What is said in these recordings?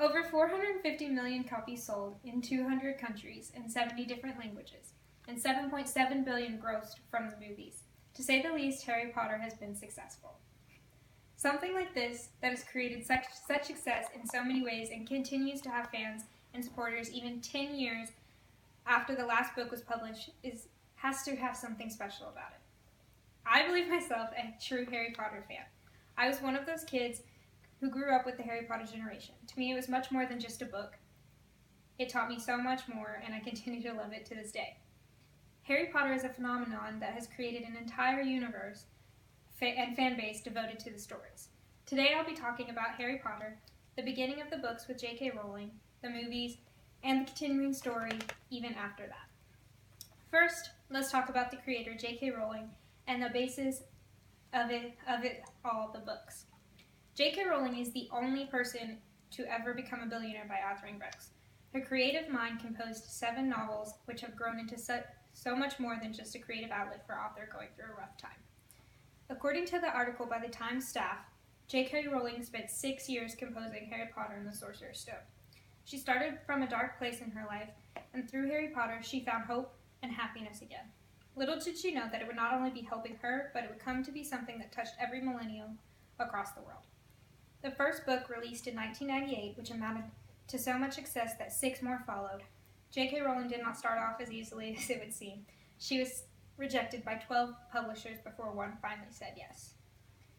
Over 450 million copies sold in 200 countries in 70 different languages, and 7.7 billion grossed from the movies. To say the least, Harry Potter has been successful. Something like this that has created such success in so many ways and continues to have fans and supporters even 10 years after the last book was published has to have something special about it. I believe myself a true Harry Potter fan. I was one of those kids who grew up with the Harry Potter generation. To me, it was much more than just a book. It taught me so much more, and I continue to love it to this day. Harry Potter is a phenomenon that has created an entire universe and fan base devoted to the stories. Today I'll be talking about Harry Potter, the beginning of the books with J.K. Rowling, the movies, and the continuing story even after that. First, let's talk about the creator, J.K. Rowling, and the basis of it all, the books. J.K. Rowling is the only person to ever become a billionaire by authoring books. Her creative mind composed 7 novels, which have grown into so much more than just a creative outlet for an author going through a rough time. According to the article by the Times staff, J.K. Rowling spent 6 years composing Harry Potter and the Sorcerer's Stone. She started from a dark place in her life, and through Harry Potter, she found hope and happiness again. Little did she know that it would not only be helping her, but it would come to be something that touched every millennial across the world. The first book, released in 1998, which amounted to so much success that 6 more followed. J.K. Rowling did not start off as easily as it would seem. She was rejected by 12 publishers before one finally said yes.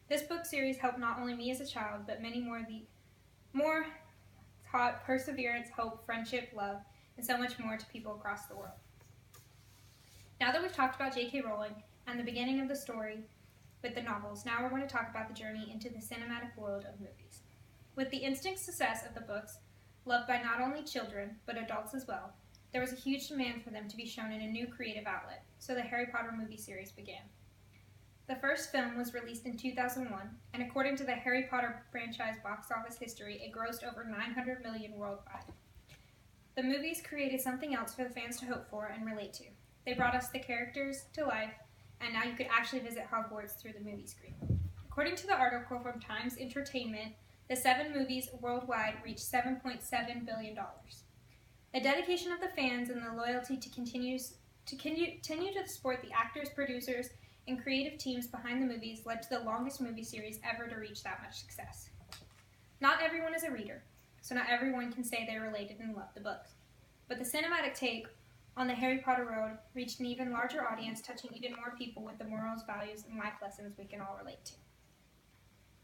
This book series helped not only me as a child, but many more taught perseverance, hope, friendship, love, and so much more to people across the world. Now that we've talked about J.K. Rowling and the beginning of the story with the novels, now we're going to talk about the journey into the cinematic world of movies. With the instant success of the books, loved by not only children, but adults as well, there was a huge demand for them to be shown in a new creative outlet, so the Harry Potter movie series began. The first film was released in 2001, and according to the Harry Potter franchise box office history, it grossed over $900 million worldwide. The movies created something else for the fans to hope for and relate to. They brought us the characters to life, and now you could actually visit Hogwarts through the movie screen. According to the article from Times Entertainment, the 7 movies worldwide reached $7.7 billion. The dedication of the fans and the loyalty to continue to support the actors, producers, and creative teams behind the movies led to the longest movie series ever to reach that much success. Not everyone is a reader, so not everyone can say they related and loved the books. But the cinematic take on the Harry Potter road reached an even larger audience, touching even more people with the morals, values, and life lessons we can all relate to.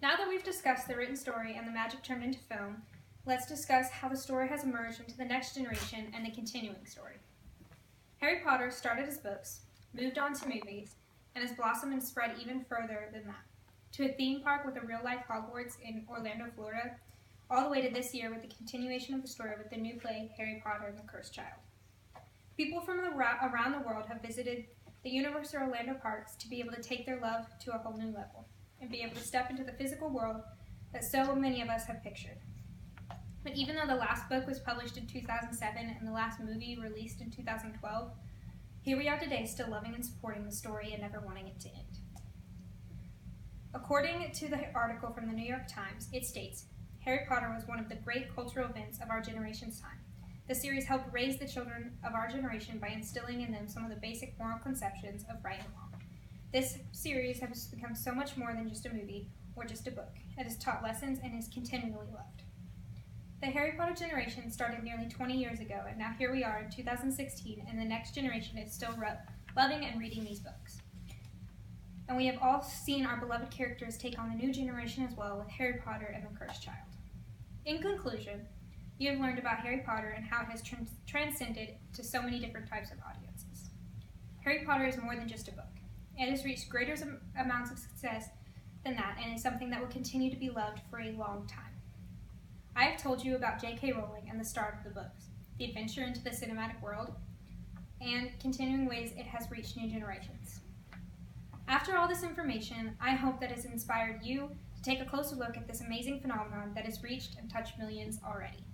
Now that we've discussed the written story and the magic turned into film, let's discuss how the story has emerged into the next generation and the continuing story. Harry Potter started as books, moved on to movies, and has blossomed and spread even further than that, to a theme park with a real-life Hogwarts in Orlando, Florida, all the way to this year with the continuation of the story with the new play, Harry Potter and the Cursed Child. People from around the world have visited the Universal Orlando parks to be able to take their love to a whole new level and be able to step into the physical world that so many of us have pictured. But even though the last book was published in 2007 and the last movie released in 2012, here we are today still loving and supporting the story and never wanting it to end. According to the article from the New York Times, it states, Harry Potter was one of the great cultural events of our generation's time. The series helped raise the children of our generation by instilling in them some of the basic moral conceptions of right and wrong. This series has become so much more than just a movie or just a book. It has taught lessons and is continually loved. The Harry Potter generation started nearly 20 years ago, and now here we are in 2016, and the next generation is still loving and reading these books. And we have all seen our beloved characters take on the new generation as well with Harry Potter and the Cursed Child. In conclusion, you have learned about Harry Potter and how it has transcended to so many different types of audiences. Harry Potter is more than just a book. It has reached greater amounts of success than that and is something that will continue to be loved for a long time. I have told you about J.K. Rowling and the start of the books, the adventure into the cinematic world, and continuing ways it has reached new generations. After all this information, I hope that has inspired you to take a closer look at this amazing phenomenon that has reached and touched millions already.